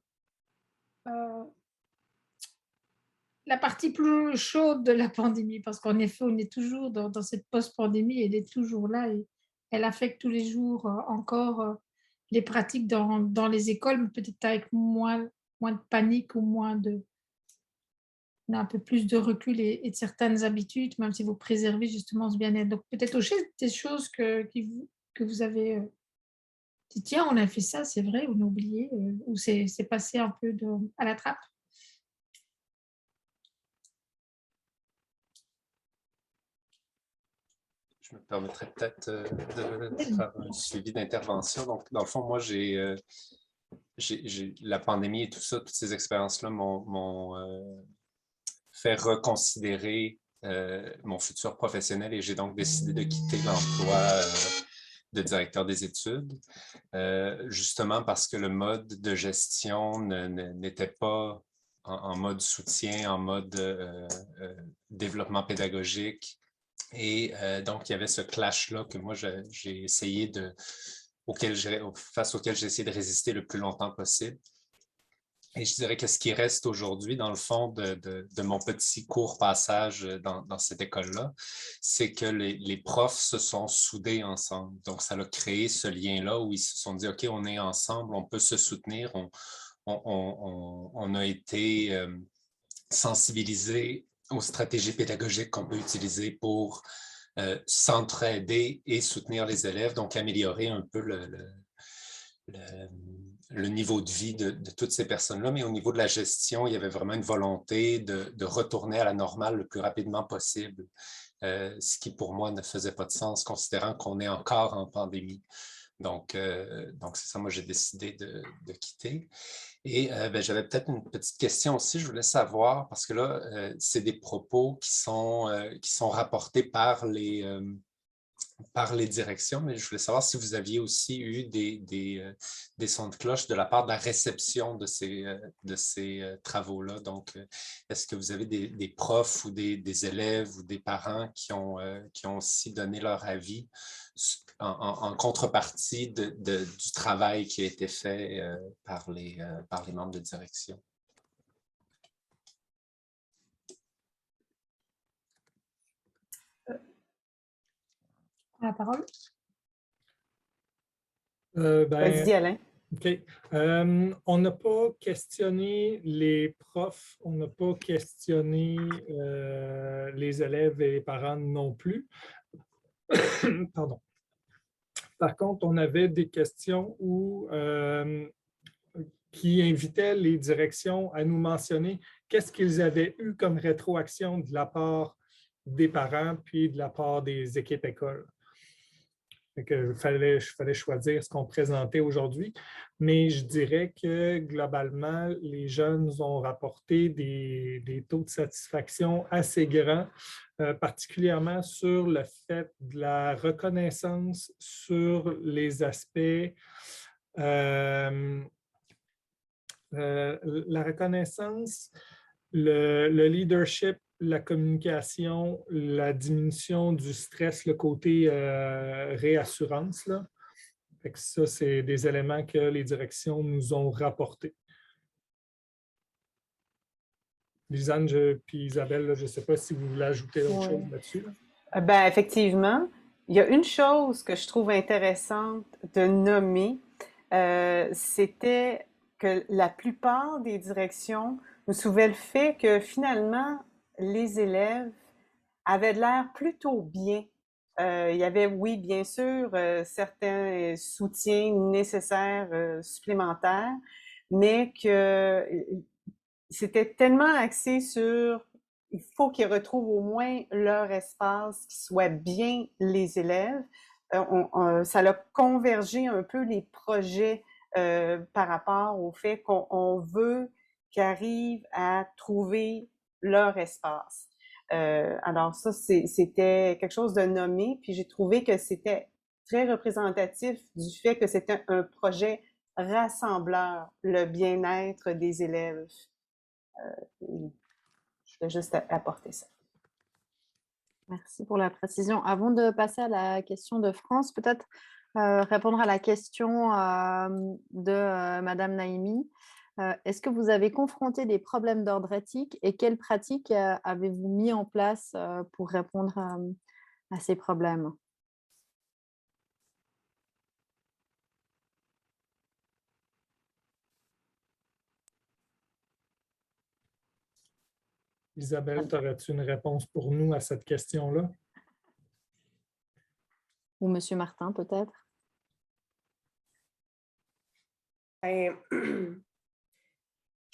la partie plus chaude de la pandémie, parce qu'en effet, on est toujours dans cette post-pandémie, elle est toujours là et elle affecte tous les jours encore les pratiques dans les écoles, mais peut-être avec moins de panique ou on a un peu plus de recul et de certaines habitudes, même si vous préservez justement ce bien-être. Donc peut-être aussi des choses que vous avez dit, tiens, on a fait ça, c'est vrai, on a oublié, ou c'est passé un peu à la trappe. Je me permettrais peut-être de faire un suivi d'intervention. Donc, dans le fond, moi, la pandémie et tout ça, toutes ces expériences-là m'ont fait reconsidérer mon futur professionnel et j'ai donc décidé de quitter l'emploi de directeur des études, justement parce que le mode de gestion n'était pas en mode soutien, en mode développement pédagogique. Et donc, il y avait ce clash-là que moi, j'ai essayé face auquel j'ai essayé de résister le plus longtemps possible. Et je dirais que ce qui reste aujourd'hui, dans le fond, de mon petit court passage dans cette école-là, c'est que les profs se sont soudés ensemble. Donc, ça a créé ce lien-là où ils se sont dit, OK, on est ensemble, on peut se soutenir, on a été sensibilisés aux stratégies pédagogiques qu'on peut utiliser pour s'entraider et soutenir les élèves, donc améliorer un peu le niveau de vie de toutes ces personnes-là, mais au niveau de la gestion, il y avait vraiment une volonté de retourner à la normale le plus rapidement possible, ce qui pour moi ne faisait pas de sens, considérant qu'on est encore en pandémie. Donc c'est ça, moi j'ai décidé de quitter. Et j'avais peut-être une petite question aussi, je voulais savoir, parce que là, c'est des propos qui sont rapportés par les directions, mais je voulais savoir si vous aviez aussi eu des sons de cloche de la part de la réception de ces travaux-là. Donc, est-ce que vous avez des profs ou des élèves ou des parents qui ont aussi donné leur avis en contrepartie du travail qui a été fait par les membres de direction? La parole. Vas-y, Alain. OK. On n'a pas questionné les profs, on n'a pas questionné les élèves et les parents non plus. Pardon. Par contre, on avait des questions qui invitaient les directions à nous mentionner qu'est-ce qu'ils avaient eu comme rétroaction de la part des parents puis de la part des équipes écoles. Il fallait choisir ce qu'on présentait aujourd'hui, mais je dirais que globalement, les jeunes ont rapporté des taux de satisfaction assez grands, particulièrement sur le fait de la reconnaissance sur les aspects, la reconnaissance, le leadership, la communication, la diminution du stress, le côté réassurance. Là. Fait que ça, c'est des éléments que les directions nous ont rapportés. Lisanne puis Isabelle, là, je ne sais pas si vous voulez ajouter autre chose là-dessus. Ben, effectivement, il y a une chose que je trouve intéressante de nommer, c'était que la plupart des directions nous soulevaient le fait que finalement, les élèves avaient l'air plutôt bien. Il y avait, oui, bien sûr, certains soutiens nécessaires supplémentaires, mais que c'était tellement axé sur il faut qu'ils retrouvent au moins leur espace, qu'ils soient bien les élèves. Ça a convergé un peu les projets par rapport au fait qu'on veut qu'ils arrivent à trouver leur espace. Alors ça, c'était quelque chose de nommé, puis j'ai trouvé que c'était très représentatif du fait que c'était un projet rassembleur, le bien-être des élèves. Je vais juste apporter ça. Merci pour la précision. Avant de passer à la question de France, peut-être répondre à la question de Madame Naïmi. Est-ce que vous avez confronté des problèmes d'ordre éthique et quelles pratiques avez-vous mis en place pour répondre à ces problèmes? Isabelle, aurais-tu une réponse pour nous à cette question-là? Ou Monsieur Martin, peut-être?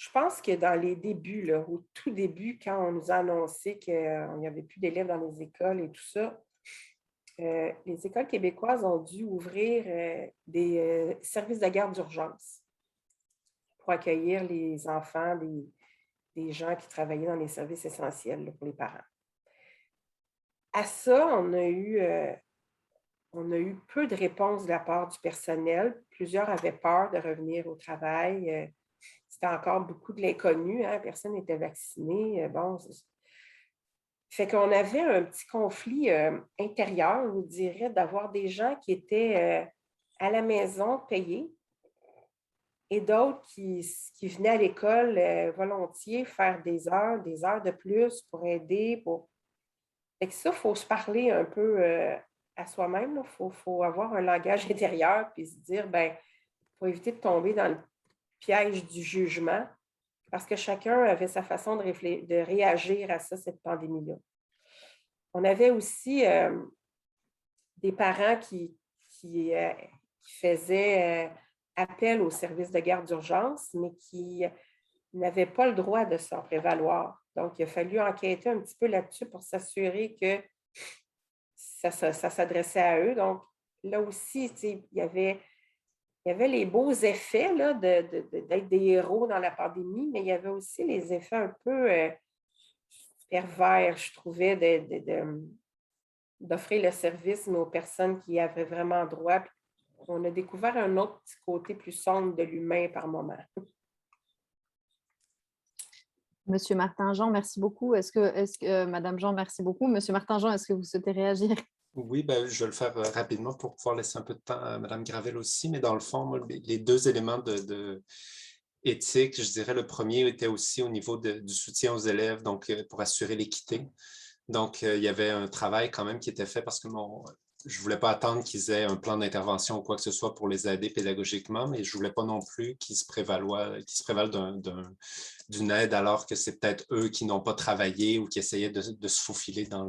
Je pense que dans les débuts, là, au tout début, quand on nous a annoncé qu'il n'y avait plus d'élèves dans les écoles et tout ça, les écoles québécoises ont dû ouvrir des services de garde d'urgence pour accueillir les enfants des gens qui travaillaient dans les services essentiels là, pour les parents. À ça, on a eu peu de réponses de la part du personnel. Plusieurs avaient peur de revenir au travail. c'était encore beaucoup de l'inconnu, hein, personne n'était vacciné. Bon, fait qu'on avait un petit conflit intérieur, je vous dirais, d'avoir des gens qui étaient à la maison payés et d'autres qui venaient à l'école volontiers faire des heures de plus pour aider. Fait que ça, il faut se parler un peu à soi-même. Il faut avoir un langage intérieur puis se dire, ben, il faut éviter de tomber dans le piège du jugement parce que chacun avait sa façon de réagir à ça, cette pandémie-là. On avait aussi des parents qui faisaient appel au service de garde d'urgence, mais qui n'avaient pas le droit de s'en prévaloir. Donc, il a fallu enquêter un petit peu là-dessus pour s'assurer que ça s'adressait à eux. Donc, là aussi, il y avait les beaux effets là, d'être des héros dans la pandémie, mais il y avait aussi les effets un peu pervers, je trouvais, d'offrir le service aux personnes qui avaient vraiment droit. On a découvert un autre petit côté plus sombre de l'humain par moment. Monsieur Martin-Jean, merci beaucoup. Madame Jean, merci beaucoup. Monsieur Martin-Jean, est-ce que vous souhaitez réagir? Oui, ben, je vais le faire rapidement pour pouvoir laisser un peu de temps à Mme Gravel aussi. Mais dans le fond, moi, les deux éléments de éthique, je dirais le premier était aussi au niveau du soutien aux élèves, donc pour assurer l'équité. Donc, il y avait un travail quand même qui était fait parce que je ne voulais pas attendre qu'ils aient un plan d'intervention ou quoi que ce soit pour les aider pédagogiquement, mais je ne voulais pas non plus qu'ils se prévalent d'une aide alors que c'est peut-être eux qui n'ont pas travaillé ou qui essayaient de se faufiler dans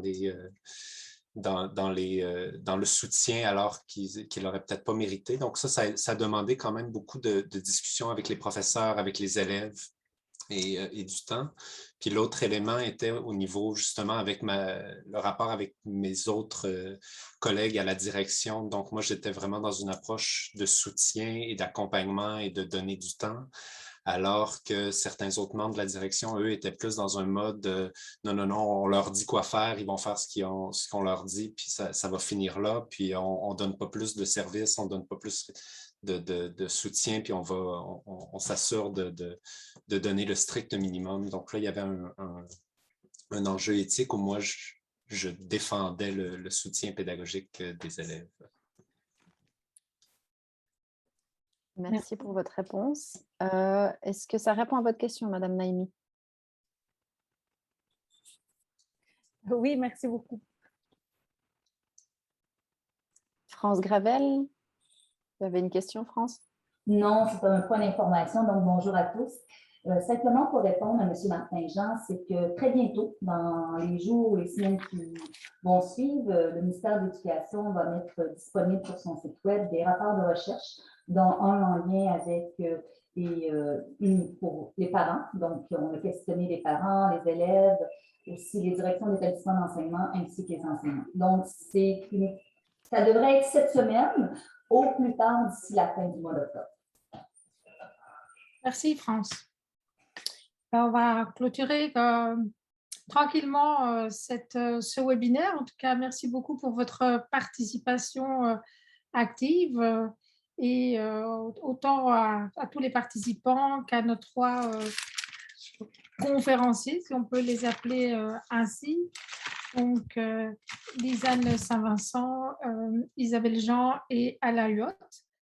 le soutien alors qu'ils n'auraient peut-être pas mérité. Donc ça a demandé quand même beaucoup de discussions avec les professeurs, avec les élèves et du temps. Puis l'autre élément était au niveau justement avec le rapport avec mes autres collègues à la direction. Donc moi, j'étais vraiment dans une approche de soutien et d'accompagnement et de donner du temps, alors que certains autres membres de la direction, eux, étaient plus dans un mode non, on leur dit quoi faire, ils vont faire ce qu'on leur dit, puis ça va finir là, puis on ne donne pas plus de services, on ne donne pas plus de soutien, puis on s'assure de donner le strict minimum. Donc là, il y avait un enjeu éthique où moi, je défendais le soutien pédagogique des élèves. Merci pour votre réponse. Est-ce que ça répond à votre question, Madame Naimi? Oui, merci beaucoup. France Gravel, vous avez une question, France? Non, c'est un point d'information, donc bonjour à tous. Simplement pour répondre à M. Martin-Jean, c'est que très bientôt, dans les jours ou les semaines qui vont suivre, le ministère de l'Éducation va mettre disponible sur son site web des rapports de recherche, dont un en lien avec pour les parents. Donc, on a questionné les parents, les élèves, aussi les directions d'établissement d'enseignement ainsi que les enseignants. Donc, ça devrait être cette semaine, au plus tard d'ici la fin du mois d'octobre. Merci, France. On va clôturer tranquillement ce webinaire. En tout cas, merci beaucoup pour votre participation active et autant à tous les participants qu'à nos trois conférenciers, si on peut les appeler ainsi. Donc, Lisanne Saint-Vincent, Isabelle Jean et Alain Huot.